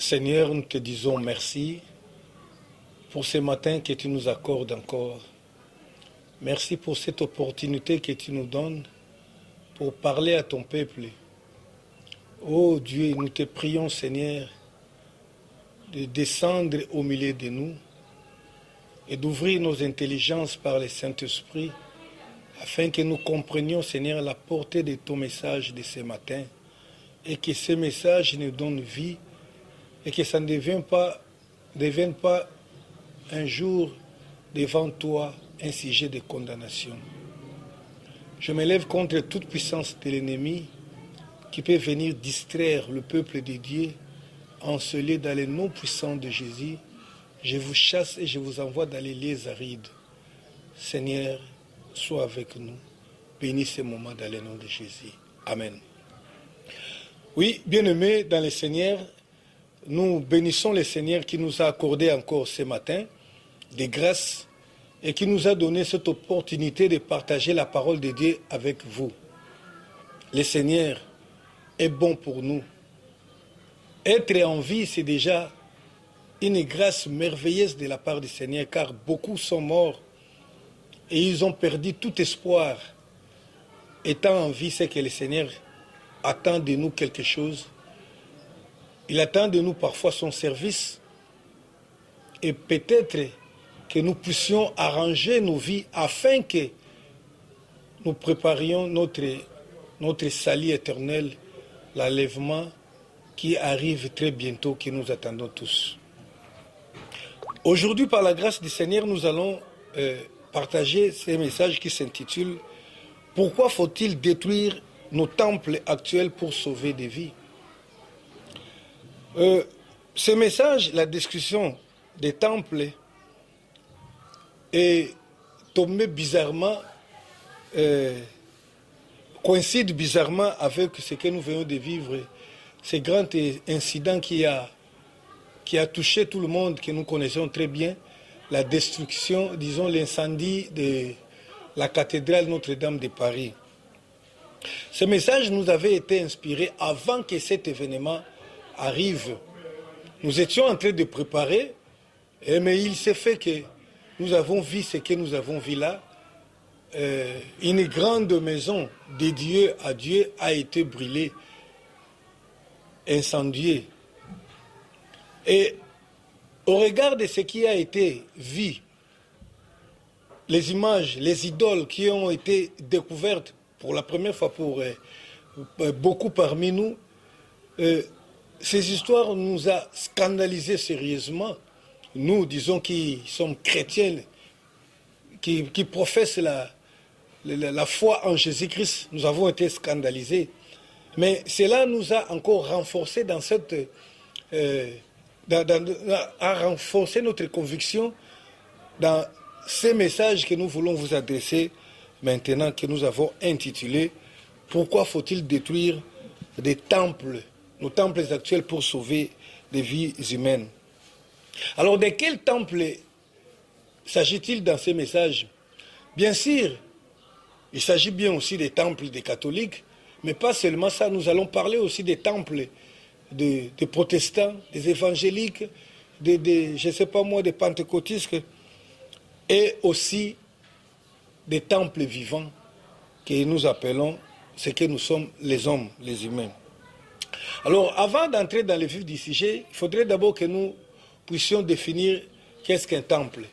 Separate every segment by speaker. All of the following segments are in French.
Speaker 1: Seigneur, nous te disons merci pour ce matin que tu nous accordes encore. Merci pour cette opportunité que tu nous donnes pour parler à ton peuple. Oh Dieu, nous te prions, Seigneur, de descendre au milieu de nous et d'ouvrir nos intelligences par le Saint-Esprit afin que nous comprenions, Seigneur, la portée de ton message de ce matin et que ce message nous donne vie et que ça ne devienne pas un jour devant toi un sujet de condamnation. Je me lève contre toute puissance de l'ennemi qui peut venir distraire le peuple de Dieu, encelé dans les noms puissants de Jésus. Je vous chasse et je vous envoie dans les lieux arides. Seigneur, sois avec nous. Bénis ce moment dans le nom de Jésus. Amen. Oui, bien-aimés dans le Seigneur, nous bénissons le Seigneur qui nous a accordé encore ce matin des grâces et qui nous a donné cette opportunité de partager la parole de Dieu avec vous. Le Seigneur est bon pour nous. Être en vie, c'est déjà une grâce merveilleuse de la part du Seigneur, car beaucoup sont morts et ils ont perdu tout espoir. Étant en vie, c'est que le Seigneur attend de nous quelque chose. Il attend de nous parfois son service et peut-être que nous puissions arranger nos vies afin que nous préparions notre salut éternel, l'enlèvement qui arrive très bientôt, que nous attendons tous. Aujourd'hui, par la grâce du Seigneur, nous allons partager ce message qui s'intitule « Pourquoi faut-il détruire nos temples actuels pour sauver des vies ?» Ce message, la discussion des temples, est tombé bizarrement, coïncide bizarrement avec ce que nous venons de vivre, ce grand incident qui a touché tout le monde, que nous connaissons très bien, la destruction, disons l'incendie de la cathédrale Notre-Dame de Paris. Ce message nous avait été inspiré avant que cet événement arrive. Nous étions en train de préparer, mais il s'est fait que nous avons vu ce que nous avons vu là. Une grande maison dédiée à Dieu a été brûlée, incendiée. Et au regard de ce qui a été vu, les images, les idoles qui ont été découvertes pour la première fois pour beaucoup parmi nous, ces histoires nous ont scandalisés sérieusement. Nous, disons, qui sommes chrétiens, qui professent la foi en Jésus-Christ, nous avons été scandalisés. Mais cela nous a encore renforcé dans cette... a renforcé notre conviction dans ces messages que nous voulons vous adresser maintenant, que nous avons intitulé « Pourquoi faut-il détruire des temples, nos temples actuels pour sauver des vies humaines ?» Alors, de quel temple s'agit-il dans ces messages? Bien sûr, il s'agit bien aussi des temples des catholiques, mais pas seulement ça, nous allons parler aussi des temples des protestants, des évangéliques, je ne sais pas moi, des pentecôtistes, et aussi des temples vivants que nous appelons ce que nous sommes les hommes, les humains. Alors, avant d'entrer dans le vif du sujet, il faudrait d'abord que nous puissions définir qu'est-ce qu'un temple.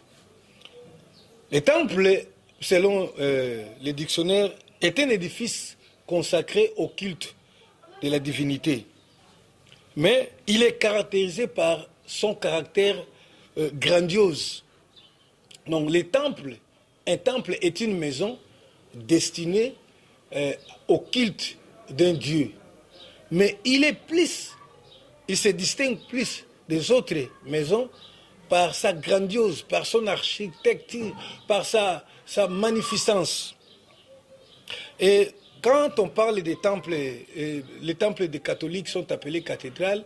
Speaker 1: Le temple, selon les dictionnaires, est un édifice consacré au culte de la divinité. Mais il est caractérisé par son caractère grandiose. Donc un temple est une maison destinée au culte d'un Dieu. Mais il se distingue plus des autres maisons par sa grandiose, par son architecture, par sa magnificence. Et quand on parle des temples, les temples des catholiques sont appelés cathédrales,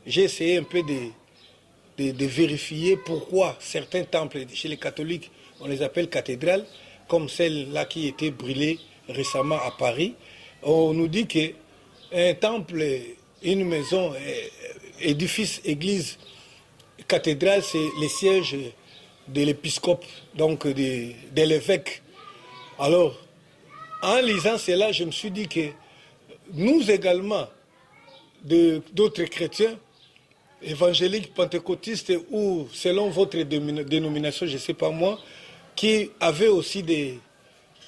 Speaker 1: j'ai essayé un peu de vérifier pourquoi certains temples chez les catholiques, on les appelle cathédrales, comme celle-là qui a été brûlée récemment à Paris. On nous dit qu'un temple, une maison édifice, église, cathédrale, c'est les sièges de l'épiscope, donc de l'évêque. Alors, en lisant cela, je me suis dit que nous également, d'autres chrétiens, évangéliques, pentecôtistes ou selon votre dénomination, je ne sais pas moi, qui avaient aussi des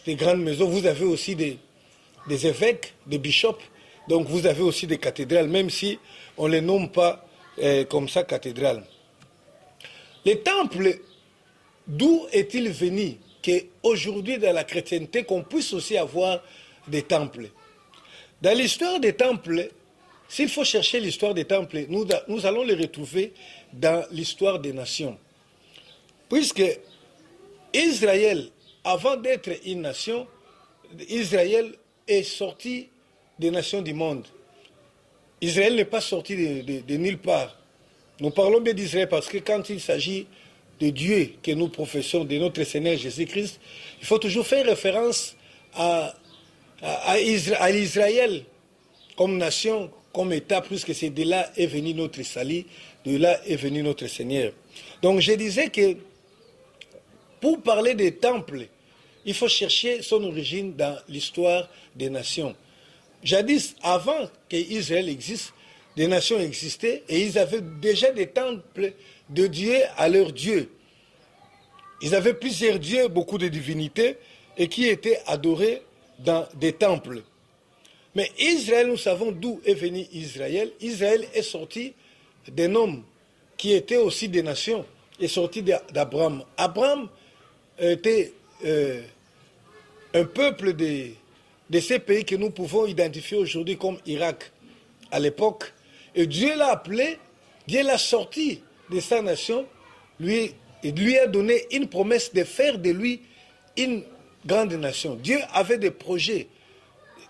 Speaker 1: grandes maisons, vous avez aussi des évêques, des bishops, donc vous avez aussi des cathédrales, même si on ne les nomme pas comme ça cathédrales. Les temples, d'où est-il venu qu'aujourd'hui dans la chrétienté, qu'on puisse aussi avoir des temples? Dans l'histoire des temples, s'il faut chercher l'histoire des temples, nous allons les retrouver dans l'histoire des nations. Puisque Israël, avant d'être une nation, Israël est sorti des nations du monde. Israël n'est pas sorti de nulle part. Nous parlons bien d'Israël parce que quand il s'agit de Dieu que nous professons, de notre Seigneur Jésus-Christ, il faut toujours faire référence à l'Israël comme nation, comme État, puisque c'est de là est venu notre salut, de là est venu notre Seigneur. Donc je disais que pour parler des temples, il faut chercher son origine dans l'histoire des nations. Jadis, avant qu'Israël existe, des nations existaient et ils avaient déjà des temples de Dieu à leur Dieu. Ils avaient plusieurs dieux, beaucoup de divinités, et qui étaient adorés dans des temples. Mais Israël, nous savons d'où est venu Israël. Israël est sorti d'un homme qui était aussi des nations, est sorti d'Abraham. Abraham était un peuple de ces pays que nous pouvons identifier aujourd'hui comme Irak à l'époque. Et Dieu l'a appelé, Dieu l'a sorti de sa nation, lui a donné une promesse de faire de lui une grande nation. Dieu avait des projets.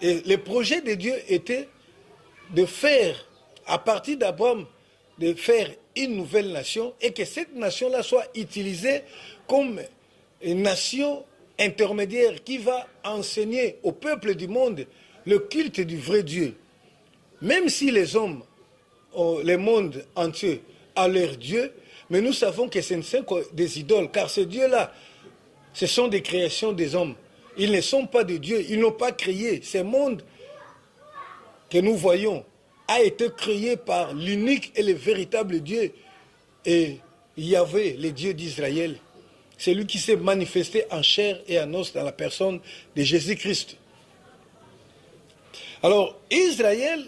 Speaker 1: Et les projets de Dieu étaient de faire, à partir d'Abraham, de faire une nouvelle nation et que cette nation-là soit utilisée comme une nation intermédiaire qui va enseigner au peuple du monde le culte du vrai Dieu. Même si les hommes, le monde entier, a leur Dieu, mais nous savons que ce ne sont que des idoles, car ces dieux-là, ce sont des créations des hommes. Ils ne sont pas des dieux, ils n'ont pas créé. Ce monde que nous voyons a été créé par l'unique et le véritable Dieu. Et Yahvé, le Dieu d'Israël, c'est lui qui s'est manifesté en chair et en os dans la personne de Jésus-Christ. Alors, Israël,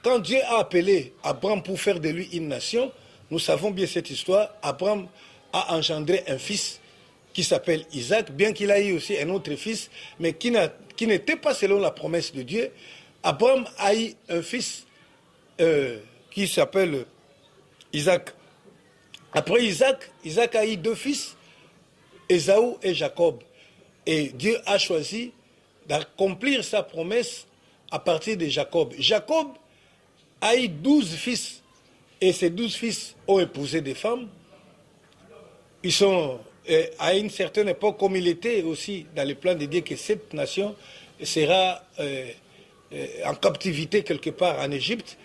Speaker 1: quand Dieu a appelé Abraham pour faire de lui une nation, nous savons bien cette histoire, Abraham a engendré un fils qui s'appelle Isaac, bien qu'il ait eu aussi un autre fils, mais qui n'était pas selon la promesse de Dieu. Abraham a eu un fils qui s'appelle Isaac. Après Isaac a eu deux fils, Ésaü et Jacob. Et Dieu a choisi d'accomplir sa promesse à partir de Jacob. Jacob a eu 12 fils, et ces 12 fils ont épousé des femmes. Ils sont, à une certaine époque, comme il était aussi dans le plan de Dieu, que cette nation sera en captivité quelque part en Égypte.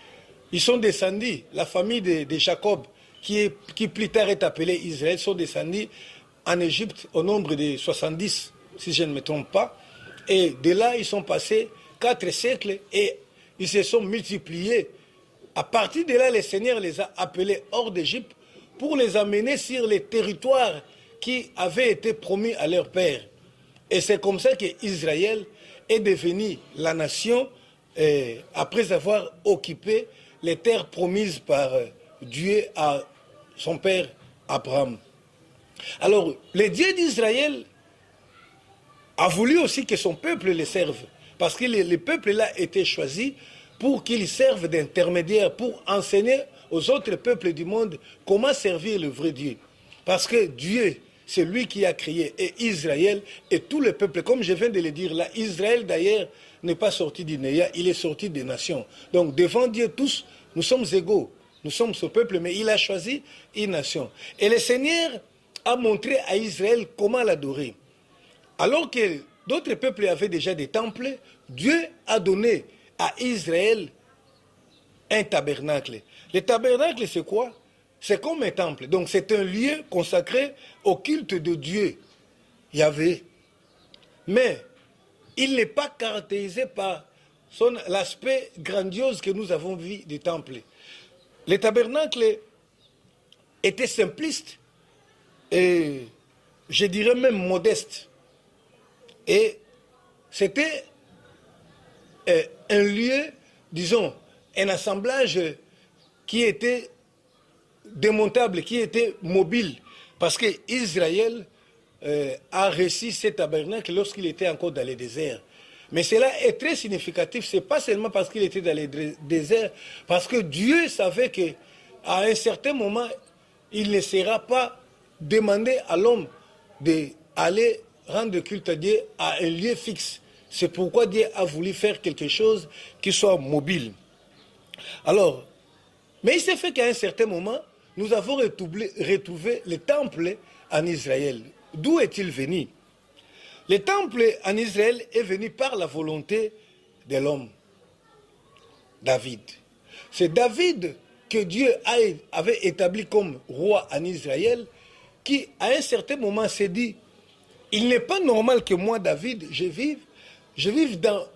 Speaker 1: Ils sont descendus, la famille de Jacob, qui plus tard est appelée Israël, sont descendus en Égypte au nombre de 70, si je ne me trompe pas. Et de là, ils sont passés 4 siècles et ils se sont multipliés. À partir de là, le Seigneur les a appelés hors d'Égypte pour les amener sur les territoires qui avaient été promis à leur père. Et c'est comme ça qu'Israël est devenu la nation après avoir occupé les terres promises par Dieu à son père Abraham. Alors, le Dieu d'Israël a voulu aussi que son peuple le serve, parce que le peuple-là était choisi pour qu'il serve d'intermédiaire, pour enseigner aux autres peuples du monde comment servir le vrai Dieu. Parce que Dieu, c'est lui qui a créé, et Israël et tout le peuple, comme je viens de le dire là, Israël d'ailleurs n'est pas sorti d'Inéa, il est sorti des nations. Donc devant Dieu tous, nous sommes égaux, nous sommes ce peuple, mais il a choisi une nation. Et le Seigneur a montré à Israël comment l'adorer. Alors que d'autres peuples avaient déjà des temples, Dieu a donné à Israël un tabernacle. Le tabernacle, c'est quoi? C'est comme un temple. Donc c'est un lieu consacré au culte de Dieu, Yahvé. Mais il n'est pas caractérisé par l'aspect grandiose que nous avons vu du temple. Le tabernacle était simpliste et je dirais même modeste. Et c'était un lieu, disons, un assemblage qui était démontable, qui était mobile. Parce que Israël a reçu ce tabernacle lorsqu'il était encore dans le désert. Mais cela est très significatif, ce n'est pas seulement parce qu'il était dans le désert, parce que Dieu savait qu'à un certain moment, il ne sera pas demandé à l'homme d'aller rendre culte à Dieu à un lieu fixe. C'est pourquoi Dieu a voulu faire quelque chose qui soit mobile. Alors, mais il s'est fait qu'à un certain moment, nous avons retrouvé le temple en Israël. D'où est-il venu? Le temple en Israël est venu par la volonté de l'homme, David. C'est David que Dieu avait établi comme roi en Israël, qui à un certain moment s'est dit, il n'est pas normal que moi, David, je vive dans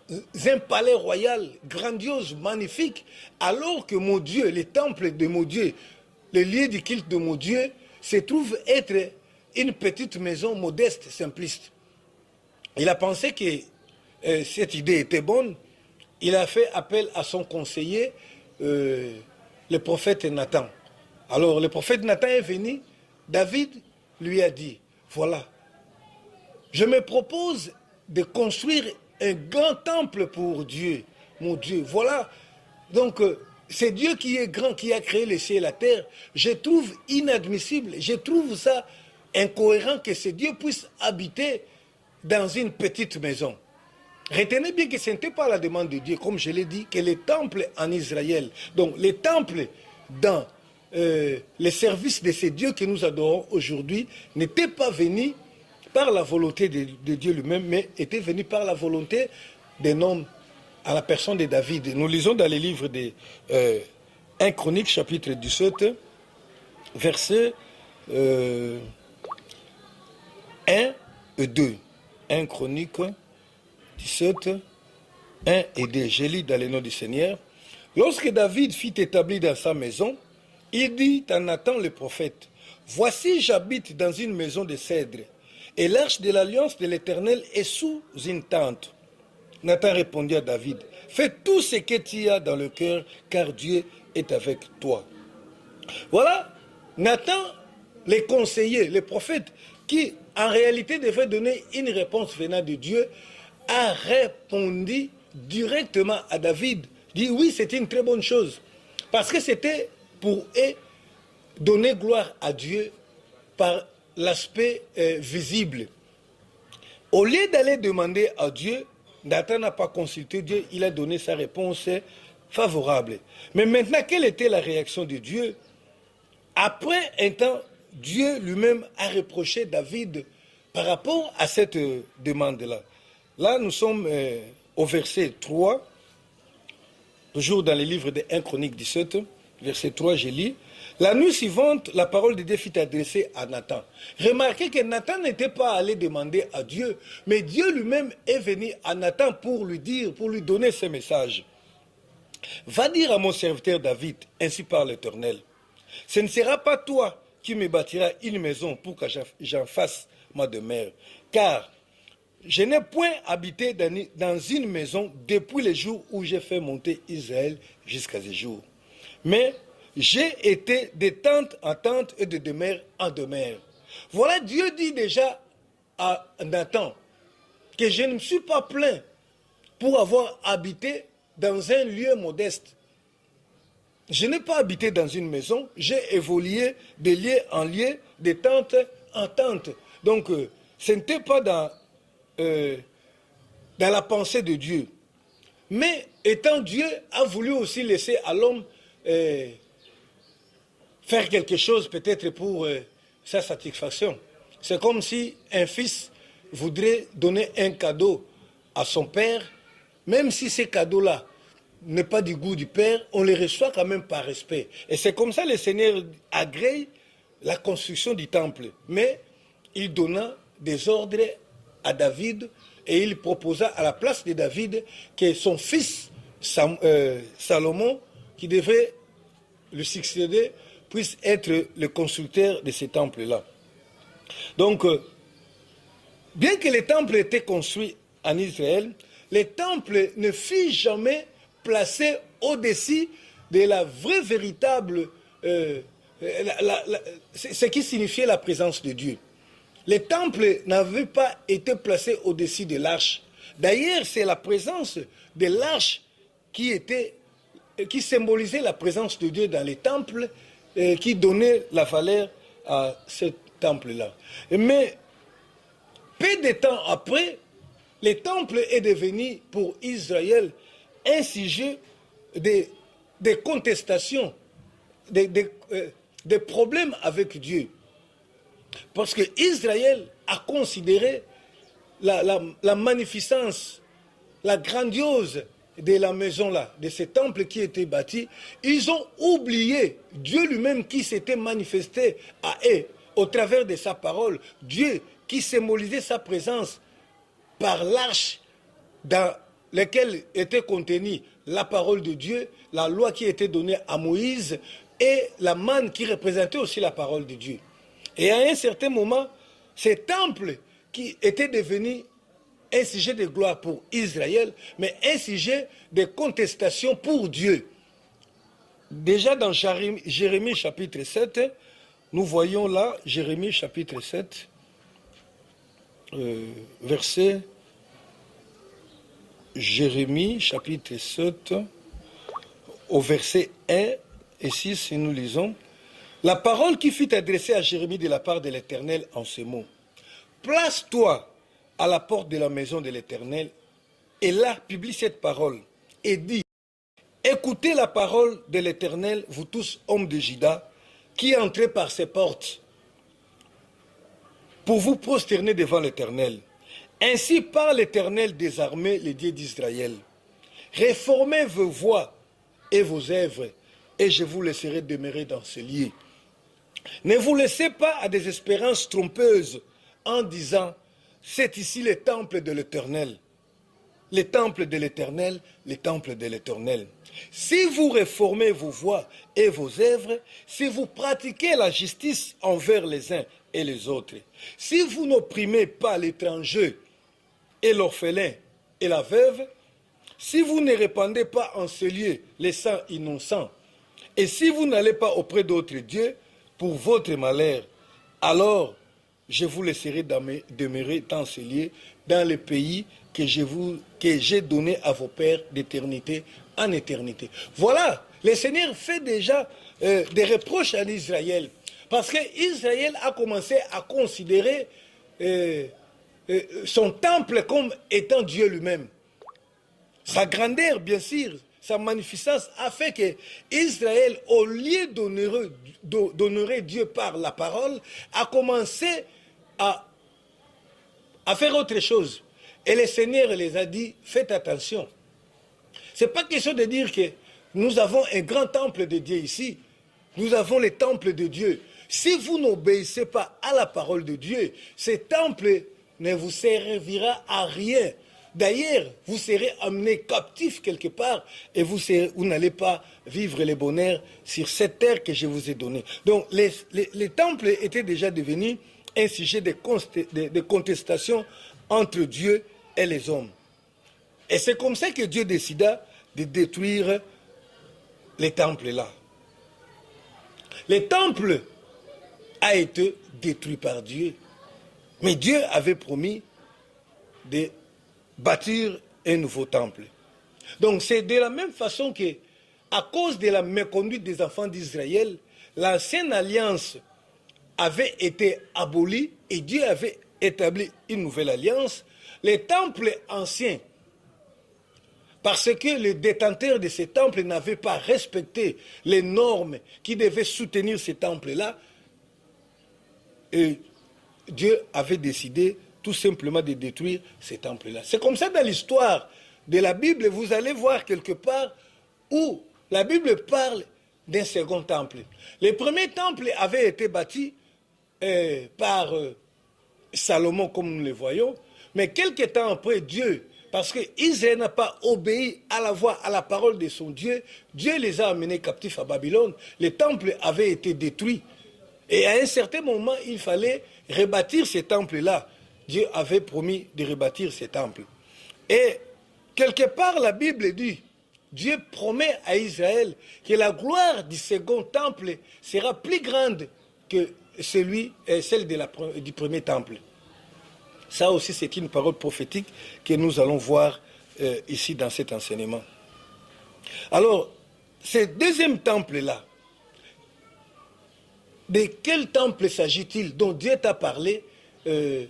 Speaker 1: un palais royal grandiose, magnifique, alors que mon Dieu, le temple de mon Dieu, le lieu du culte de mon Dieu, se trouve être une petite maison modeste, simpliste. Il a pensé que cette idée était bonne. Il a fait appel à son conseiller, le prophète Nathan. Alors le prophète Nathan est venu, David lui a dit, voilà, je me propose de construire un grand temple pour Dieu, mon Dieu. Voilà, donc c'est Dieu qui est grand, qui a créé le ciel et la terre. Je trouve inadmissible, je trouve ça incohérent que ce Dieu puisse habiter dans une petite maison. Retenez bien que ce n'était pas la demande de Dieu, comme je l'ai dit, que les temples en Israël, donc les temples dans les services de ces dieux que nous adorons aujourd'hui, n'étaient pas venus par la volonté de Dieu lui-même, mais étaient venus par la volonté d'un homme à la personne de David. Nous lisons dans les livres de 1 Chronique, chapitre 17, versets 1 et 2. 1 Chronique 17, 1 et 2. Je lis dans le nom du Seigneur. Lorsque David fut établi dans sa maison, il dit à Nathan le prophète, « Voici j'habite dans une maison de cèdre, et l'arche de l'alliance de l'Éternel est sous une tente. » Nathan répondit à David, « Fais tout ce que tu as dans le cœur, car Dieu est avec toi. » Voilà, Nathan, le conseiller, le prophète, qui en réalité devait donner une réponse venant de Dieu, a répondu directement à David, dit oui, c'était une très bonne chose, parce que c'était pour eux donner gloire à Dieu par l'aspect visible. Au lieu d'aller demander à Dieu, Nathan n'a pas consulté Dieu, il a donné sa réponse favorable. Mais maintenant, quelle était la réaction de Dieu? Après un temps, Dieu lui-même a reproché David par rapport à cette demande-là. Là, nous sommes au verset 3, toujours dans le livre de 1 Chronique 17, verset 3, je lis. La nuit suivante, la parole de Dieu fut adressée à Nathan. Remarquez que Nathan n'était pas allé demander à Dieu, mais Dieu lui-même est venu à Nathan pour lui dire, pour lui donner ce message. Va dire à mon serviteur David, ainsi parle l'Éternel, ce ne sera pas toi qui me bâtiras une maison pour que j'en fasse ma demeure, car je n'ai point habité dans une maison depuis le jour où j'ai fait monter Israël jusqu'à ce jour. Mais j'ai été de tente en tente et de demeure en demeure. Voilà, Dieu dit déjà à Nathan que je ne me suis pas plaint pour avoir habité dans un lieu modeste. Je n'ai pas habité dans une maison, j'ai évolué de lieu en lieu, de tente en tente. Donc, ce n'était pas dans la pensée de Dieu. Mais étant Dieu a voulu aussi laisser à l'homme faire quelque chose peut-être pour sa satisfaction. C'est comme si un fils voudrait donner un cadeau à son père, même si ce cadeau-là n'est pas du goût du Père, on les reçoit quand même par respect. Et c'est comme ça que le Seigneur agrée la construction du temple. Mais il donna des ordres à David et il proposa à la place de David que son fils Salomon, qui devait le succéder, puisse être le constructeur de ces temples-là. Donc, bien que les temples étaient construits en Israël, les temples ne furent jamais placés au-dessus de la vraie, véritable, ce qui signifiait la présence de Dieu. Les temples n'avaient pas été placés au-dessus de l'arche. D'ailleurs, c'est la présence de l'arche qui symbolisait la présence de Dieu dans les temples, qui donnait la valeur à ce temple-là. Mais peu de temps après, le temple est devenu pour Israël un sujet de contestation, des problèmes avec Dieu. Parce que Israël a considéré la magnificence, la grandiose de la maison-là, de ce temple qui était bâti. Ils ont oublié Dieu lui-même qui s'était manifesté à eux au travers de sa parole. Dieu qui symbolisait sa présence par l'arche dans laquelle était contenue la parole de Dieu, la loi qui était donnée à Moïse et la manne qui représentait aussi la parole de Dieu. Et à un certain moment, ce temple qui était devenu un sujet de gloire pour Israël, mais un sujet de contestation pour Dieu. Déjà dans Jérémie chapitre 7, nous voyons là, Jérémie chapitre 7, verset, Jérémie chapitre 7, au verset 1 et 6, et nous lisons, la parole qui fut adressée à Jérémie de la part de l'Éternel en ces mots. Place-toi à la porte de la maison de l'Éternel et là publie cette parole et dit, écoutez la parole de l'Éternel, vous tous hommes de Juda, qui entrez par ces portes pour vous prosterner devant l'Éternel. Ainsi parle l'Éternel des armées, le Dieu d'Israël. Réformez vos voies et vos œuvres et je vous laisserai demeurer dans ce lieu. Ne vous laissez pas à des espérances trompeuses en disant « c'est ici le temple de l'Éternel ». Le temple de l'Éternel, le temple de l'Éternel. Si vous réformez vos voies et vos œuvres, si vous pratiquez la justice envers les uns et les autres, si vous n'opprimez pas l'étranger et l'orphelin et la veuve, si vous ne répandez pas en ce lieu les sangs innocents, et si vous n'allez pas auprès d'autres dieux, pour votre malheur, alors je vous laisserai demeurer dans ce lieu, dans le pays que j'ai donné à vos pères d'éternité en éternité. Voilà, le Seigneur fait déjà des reproches à Israël, parce qu'Israël a commencé à considérer son temple comme étant Dieu lui-même. Sa grandeur, bien sûr, sa magnificence a fait que Israël, au lieu d'honorer Dieu par la parole, a commencé à faire autre chose. Et le Seigneur les a dit, faites attention. Ce n'est pas question de dire que nous avons un grand temple de Dieu ici. Nous avons le temple de Dieu. Si vous n'obéissez pas à la parole de Dieu, ce temple ne vous servira à rien. D'ailleurs, vous serez amenés captifs quelque part et vous n'allez pas vivre le bonheur sur cette terre que je vous ai donnée. Donc, les temples étaient déjà devenus un sujet de contestation entre Dieu et les hommes. Et c'est comme ça que Dieu décida de détruire les temples là. Le temple a été détruit par Dieu. Mais Dieu avait promis de bâtir un nouveau temple. Donc c'est de la même façon que, à cause de la méconduite des enfants d'Israël, l'ancienne alliance avait été abolie et Dieu avait établi une nouvelle alliance. Les temples anciens, parce que les détenteurs de ces temples n'avaient pas respecté les normes qui devaient soutenir ces temples-là, et Dieu avait décidé tout simplement de détruire ces temples-là. C'est comme ça dans l'histoire de la Bible, vous allez voir quelque part où la Bible parle d'un second temple. Le premier temple avait été bâti par Salomon, comme nous le voyons, mais quelques temps après, Dieu, parce qu'Israël n'a pas obéi à la voix, à la parole de son Dieu, Dieu les a amenés captifs à Babylone, le temple avait été détruit. Et à un certain moment, il fallait rebâtir ces temples-là. Dieu avait promis de rebâtir ces temples. Et quelque part, la Bible dit, Dieu promet à Israël que la gloire du second temple sera plus grande que celle du premier temple. Ça aussi, c'est une parole prophétique que nous allons voir ici dans cet enseignement. Alors, ce deuxième temple-là, de quel temple s'agit-il dont Dieu t'a parlé que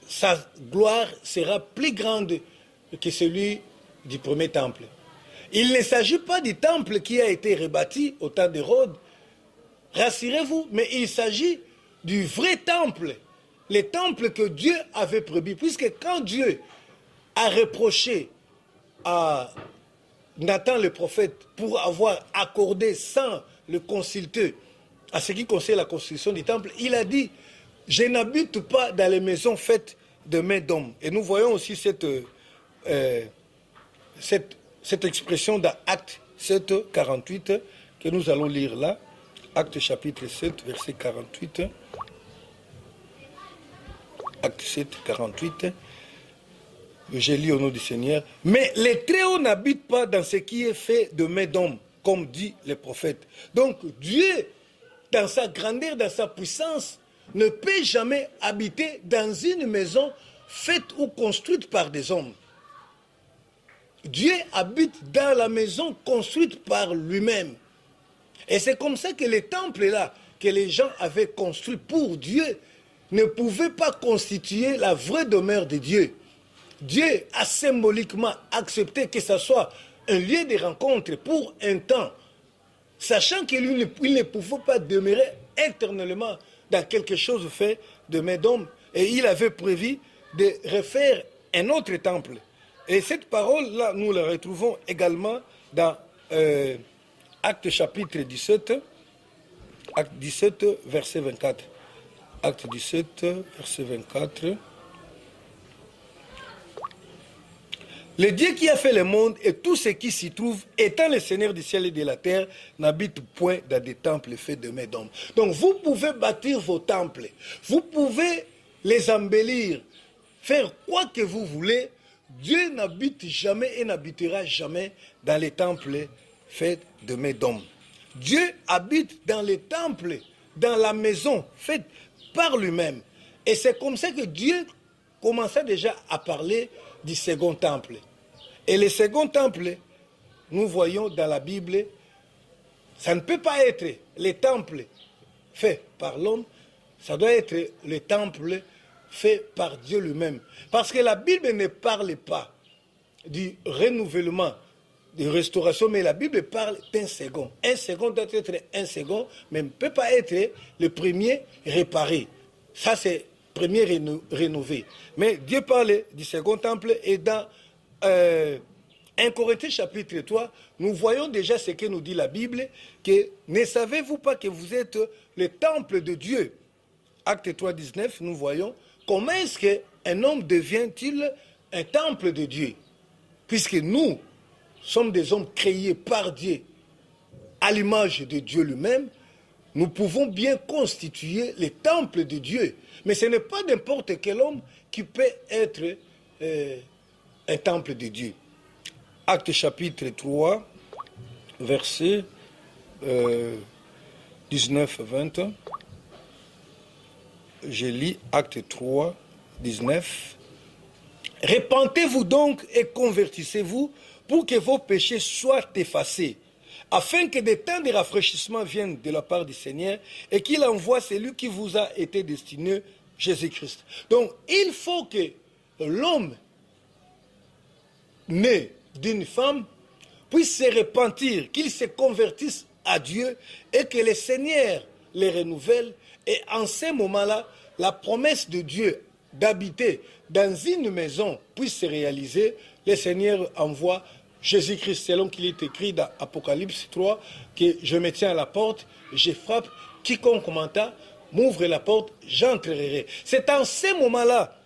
Speaker 1: sa gloire sera plus grande que celui du premier temple? Il ne s'agit pas du temple qui a été rebâti au temps d'Hérode, rassurez-vous, mais il s'agit du vrai temple, le temple que Dieu avait promis. Puisque quand Dieu a reproché à Nathan le prophète pour avoir accordé sans le consulter à ce qui concerne la construction du temple, il a dit « Je n'habite pas dans les maisons faites de mains d'hommes ». Et nous voyons aussi cette expression dans Acte 7, 48 que nous allons lire là. Acte chapitre 7, verset 48. Acte 7, 48. Je lis au nom du Seigneur. « Mais les Très-Hauts n'habitent pas dans ce qui est fait de mains d'hommes, comme dit le prophète. » Donc Dieu, dans sa grandeur, dans sa puissance, ne peut jamais habiter dans une maison faite ou construite par des hommes. Dieu habite dans la maison construite par lui-même. Et c'est comme ça que les temples là, que les gens avaient construits pour Dieu, ne pouvaient pas constituer la vraie demeure de Dieu. Dieu a symboliquement accepté que ce soit un lieu de rencontre pour un temps, sachant qu'il ne pouvait pas demeurer éternellement dans quelque chose fait de main d'homme. Et il avait prévu de refaire un autre temple. Et cette parole-là, nous la retrouvons également dans Acte chapitre 17, Acte 17, verset 24. Acte 17, verset 24. Le Dieu qui a fait le monde et tout ce qui s'y trouve, étant le Seigneur du ciel et de la terre, n'habite point dans des temples faits de mains d'hommes. Donc vous pouvez bâtir vos temples, vous pouvez les embellir, faire quoi que vous voulez. Dieu n'habite jamais et n'habitera jamais dans les temples faits de mains d'hommes. Dieu habite dans les temples, dans la maison faite par lui-même. Et c'est comme ça que Dieu commençait déjà à parler du second temple. Et le second temple, nous voyons dans la Bible, ça ne peut pas être le temple fait par l'homme, ça doit être le temple fait par Dieu lui-même. Parce que la Bible ne parle pas du renouvellement, de restauration, mais la Bible parle d'un second. Un second doit être un second, mais ne peut pas être le premier réparé. Ça, c'est premier rénové. Mais Dieu parle du second temple et dans 1 Corinthiens chapitre 3, nous voyons déjà ce que nous dit la Bible, que ne savez-vous pas que vous êtes le temple de Dieu? Acte 3, 19, nous voyons comment est-ce qu'un homme devient-il un temple de Dieu? Puisque nous sommes des hommes créés par Dieu à l'image de Dieu lui-même, nous pouvons bien constituer les temples de Dieu. Mais ce n'est pas n'importe quel homme qui peut être un temple de Dieu. Acte chapitre 3, versets 19-20. Je lis Acte 3, 19. « Repentez-vous donc et convertissez-vous pour que vos péchés soient effacés, afin que des temps de rafraîchissement viennent de la part du Seigneur et qu'il envoie celui qui vous a été destiné, Jésus-Christ. » Donc, il faut que l'homme né d'une femme puisse se repentir, qu'il se convertisse à Dieu et que le Seigneur les renouvelle. Et en ce moment-là, la promesse de Dieu d'habiter dans une maison puisse se réaliser. Le Seigneur envoie Jésus-Christ, selon qu'il est écrit dans Apocalypse 3, que je me tiens à la porte, je frappe, quiconque m'entend, m'ouvre la porte, j'entrerai. C'est en ces moments-là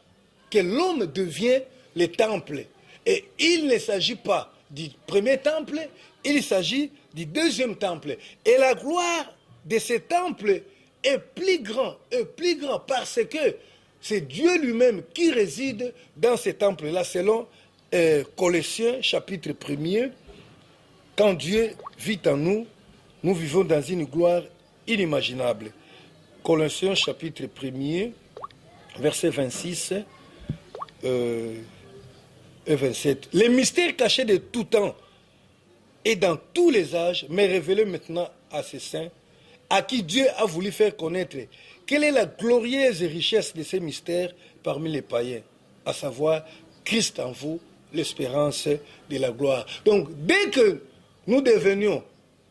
Speaker 1: que l'homme devient le temple. Et il ne s'agit pas du premier temple, il s'agit du deuxième temple. Et la gloire de ce temple est plus grand parce que c'est Dieu lui-même qui réside dans ce temple-là, selon Colossiens chapitre 1er. Quand Dieu vit en nous, nous vivons dans une gloire inimaginable. Colossiens chapitre 1er, verset 26 et 27. Les mystères cachés de tout temps et dans tous les âges, mais révélés maintenant à ces saints, à qui Dieu a voulu faire connaître quelle est la glorieuse richesse de ces mystères parmi les païens, à savoir Christ en vous, l'espérance de la gloire. Donc, dès que nous devenions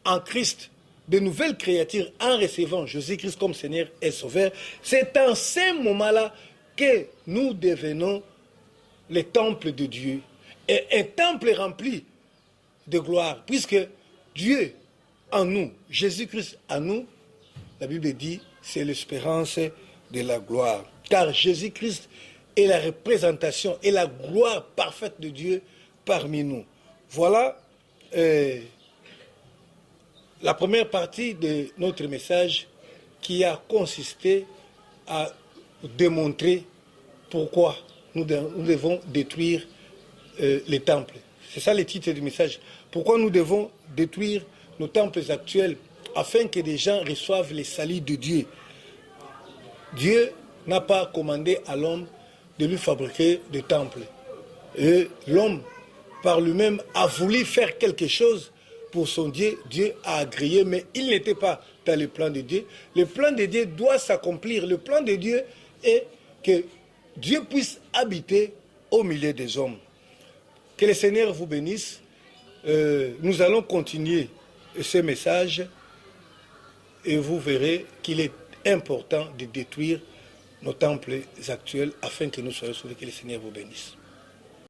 Speaker 1: en Christ de nouvelles créatures en recevant Jésus-Christ comme Seigneur et Sauveur, c'est en ces moments-là que nous devenons le temple de Dieu. Et un temple rempli de gloire, puisque Dieu en nous, Jésus-Christ en nous, la Bible dit, c'est l'espérance de la gloire. Car Jésus-Christ est la représentation et la gloire parfaite de Dieu parmi nous. Voilà la première partie de notre message qui a consisté à démontrer pourquoi nous devons détruire les temples. C'est ça le titre du message. Pourquoi nous devons détruire nos temples actuels afin que les gens reçoivent les saluts de Dieu. Dieu n'a pas commandé à l'homme de lui fabriquer des temples. Et l'homme, par lui-même, a voulu faire quelque chose pour son Dieu. Dieu a agréé, mais il n'était pas dans le plan de Dieu. Le plan de Dieu doit s'accomplir. Le plan de Dieu est que Dieu puisse habiter au milieu des hommes. Que le Seigneur vous bénisse. Nous allons continuer ce message et vous verrez qu'il est important de détruire nos temples actuels afin que nous soyons sauvés. Que le Seigneur vous bénisse.